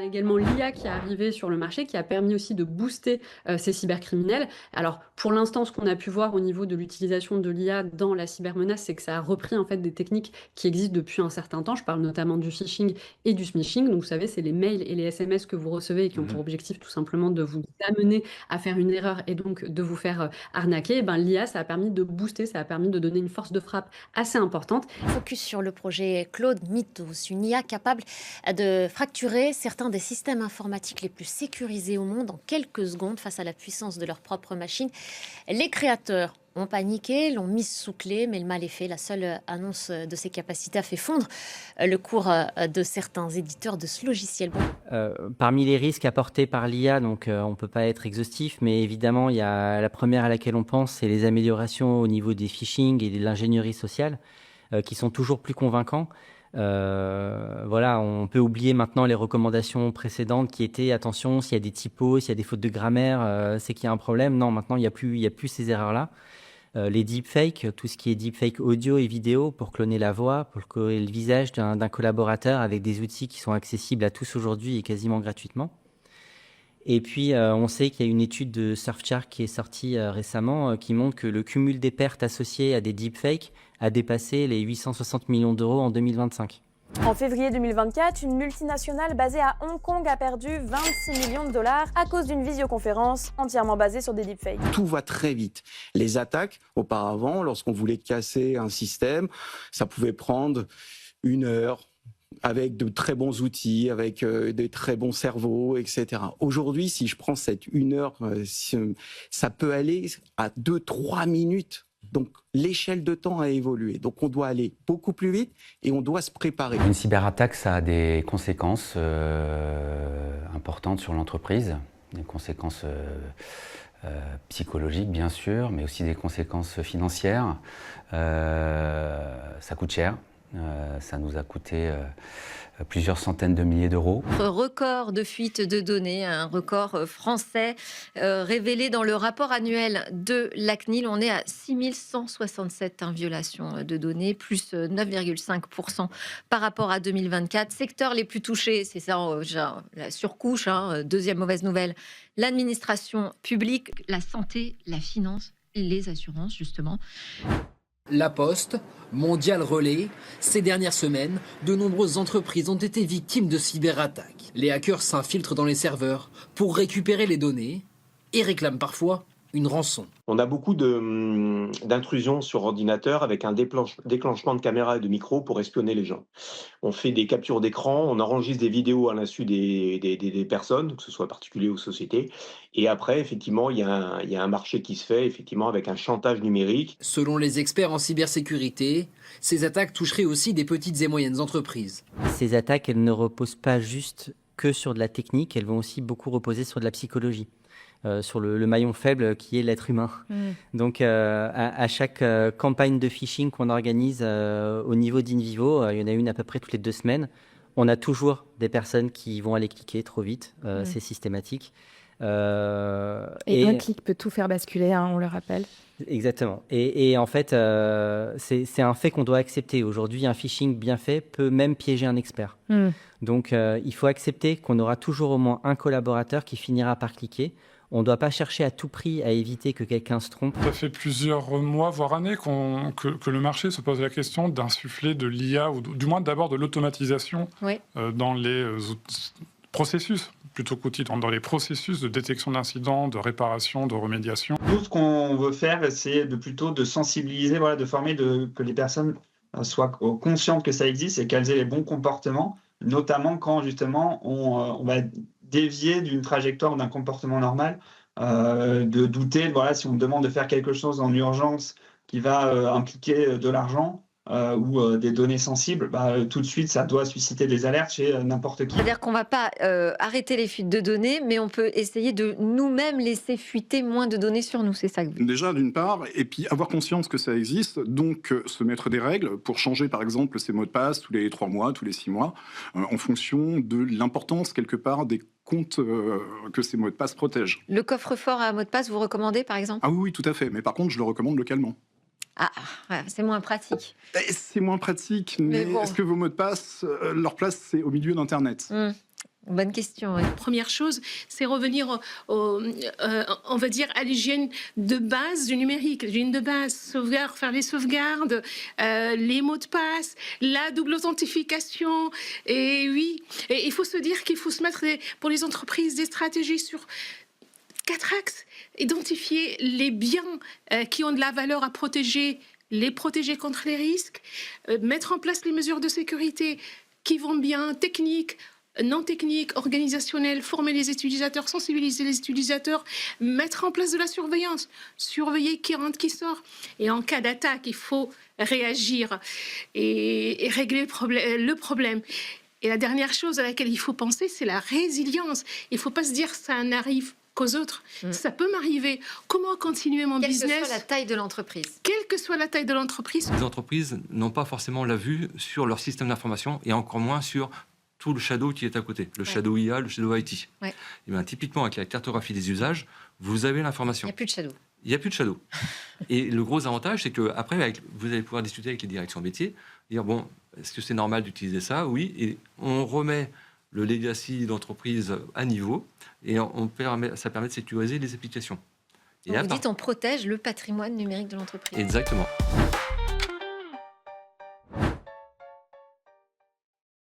a également l'IA qui est arrivée sur le marché, qui a permis aussi de booster ces cybercriminels. Alors, pour l'instant, ce qu'on a pu voir au niveau de l'utilisation de l'IA dans la cybermenace, c'est que ça a repris en fait des techniques qui existent depuis un certain temps. Je parle notamment du phishing et du smishing. Donc, vous savez, c'est les mails et les SMS que vous recevez et qui ont pour objectif tout simplement de vous amener à faire une erreur et donc de vous faire arnaquer. Et ben, l'IA, ça a permis de booster, ça a permis de donner une force de frappe assez importante. Focus sur le projet Claude Mythos, une IA capable de fracturer certains des systèmes informatiques les plus sécurisés au monde en quelques secondes face à la puissance de leur propre machine. Les créateurs ont paniqué, l'ont mise sous clé, mais le mal est fait. La seule annonce de ses capacités a fait fondre le cours de certains éditeurs de ce logiciel. Parmi les risques apportés par l'IA, donc on ne peut pas être exhaustif, mais évidemment, il y a la première à laquelle on pense, c'est les améliorations au niveau des phishing et de l'ingénierie sociale, qui sont toujours plus convaincants. Voilà, on peut oublier maintenant les recommandations précédentes qui étaient attention, s'il y a des typos, s'il y a des fautes de grammaire, c'est qu'il y a un problème. Non, maintenant, il y a plus ces erreurs-là. Les deepfakes, tout ce qui est deepfake audio et vidéo pour cloner la voix, pour cloner le visage d'un collaborateur avec des outils qui sont accessibles à tous aujourd'hui et quasiment gratuitement. Et puis, on sait qu'il y a une étude de Surfshark qui est sortie récemment qui montre que le cumul des pertes associées à des deepfakes a dépassé les 860 millions d'euros en 2025. En février 2024, une multinationale basée à Hong Kong a perdu 26 millions de dollars à cause d'une visioconférence entièrement basée sur des deepfakes. Tout va très vite. Les attaques, auparavant, lorsqu'on voulait casser un système, ça pouvait prendre 1 heure, avec de très bons outils, avec des très bons cerveaux, etc. Aujourd'hui, si je prends cette 1 heure, ça peut aller à 2-3 minutes. Donc, l'échelle de temps a évolué. Donc, on doit aller beaucoup plus vite et on doit se préparer. Une cyberattaque, ça a des conséquences importantes sur l'entreprise, des conséquences psychologiques, bien sûr, mais aussi des conséquences financières. Ça coûte cher. Ça nous a coûté plusieurs centaines de milliers d'euros. Record de fuite de données, un record français révélé dans le rapport annuel de la CNIL. On est à 6167 violations de données, plus 9,5% par rapport à 2024. Secteurs les plus touchés, c'est ça, la surcouche, deuxième mauvaise nouvelle, l'administration publique, la santé, la finance et les assurances, justement. La Poste, Mondial Relais, ces dernières semaines, de nombreuses entreprises ont été victimes de cyberattaques. Les hackers s'infiltrent dans les serveurs pour récupérer les données et réclament parfois une rançon. On a beaucoup d'intrusions sur ordinateur avec un déclenchement de caméras et de micros pour espionner les gens. On fait des captures d'écran, on enregistre des vidéos à l'insu des personnes, que ce soit particuliers ou sociétés. Et après, effectivement, il y a un marché qui se fait effectivement avec un chantage numérique. Selon les experts en cybersécurité, ces attaques toucheraient aussi des petites et moyennes entreprises. Ces attaques, elles ne reposent pas juste que sur de la technique, elles vont aussi beaucoup reposer sur de la psychologie. Sur le maillon faible qui est l'être humain. Donc à chaque campagne de phishing qu'on organise au niveau d'Invivo, il y en a une à peu près toutes les 2 semaines, on a toujours des personnes qui vont aller cliquer trop vite, c'est systématique. Et un clic peut tout faire basculer, on le rappelle. Exactement. Et en fait, c'est un fait qu'on doit accepter. Aujourd'hui, un phishing bien fait peut même piéger un expert. Donc il faut accepter qu'on aura toujours au moins un collaborateur qui finira par cliquer. On ne doit pas chercher à tout prix à éviter que quelqu'un se trompe. Ça fait plusieurs mois, voire années, que le marché se pose la question d'insuffler de l'IA, ou du moins d'abord de l'automatisation dans les processus, plutôt qu'outils, dans les processus de détection d'incidents, de réparation, de remédiation. Nous, ce qu'on veut faire, c'est plutôt de sensibiliser, de former, que les personnes soient conscientes que ça existe et qu'elles aient les bons comportements, notamment quand justement on va dévier d'une trajectoire ou d'un comportement normal, de douter, si on me demande de faire quelque chose en urgence qui va impliquer de l'argent ou des données sensibles, tout de suite, ça doit susciter des alertes chez n'importe qui. C'est-à-dire qu'on ne va pas arrêter les fuites de données, mais on peut essayer de nous-mêmes laisser fuiter moins de données sur nous, c'est ça que vous... Déjà, d'une part, et puis avoir conscience que ça existe, donc se mettre des règles pour changer, par exemple, ses mots de passe tous les 3 mois, tous les 6 mois, en fonction de l'importance, quelque part, des comptes que ces mots de passe protègent. Le coffre-fort à mot de passe, vous recommandez, par exemple ? Ah oui, tout à fait. Mais par contre, je le recommande localement. C'est moins pratique. C'est moins pratique, mais bon. Est-ce que vos mots de passe, leur place, c'est au milieu d'Internet ? Bonne question. Oui. Première chose, c'est revenir, on va dire, à l'hygiène de base du numérique. L'hygiène de base, faire les sauvegardes, les mots de passe, la double authentification. Et oui, et il faut se dire qu'il faut se mettre, pour les entreprises, des stratégies sur 4 axes. Identifier les biens qui ont de la valeur à protéger, les protéger contre les risques, mettre en place les mesures de sécurité qui vont bien, techniques, non techniques, organisationnelles, former les utilisateurs, sensibiliser les utilisateurs, mettre en place de la surveillance, surveiller qui rentre, qui sort. Et en cas d'attaque, il faut réagir et régler le problème. Et la dernière chose à laquelle il faut penser, c'est la résilience. Il ne faut pas se dire ça n'arrive qu'aux autres. Ça peut m'arriver. Comment continuer mon business ? Quelle que soit la taille de l'entreprise. Quelle que soit la taille de l'entreprise. Les entreprises n'ont pas forcément la vue sur leur système d'information et encore moins sur tout le shadow qui est à côté, le shadow IA, le shadow IT. Ouais. Et bien, typiquement, avec la cartographie des usages, vous avez l'information. Il n'y a plus de shadow. Il n'y a plus de shadow. Et le gros avantage, c'est qu'après, vous allez pouvoir discuter avec les directions métiers, dire, bon, est-ce que c'est normal d'utiliser ça ? Oui. Et on remet le legacy d'entreprise à niveau et ça permet de sécuriser les applications. Donc vous dites on protège le patrimoine numérique de l'entreprise. Exactement.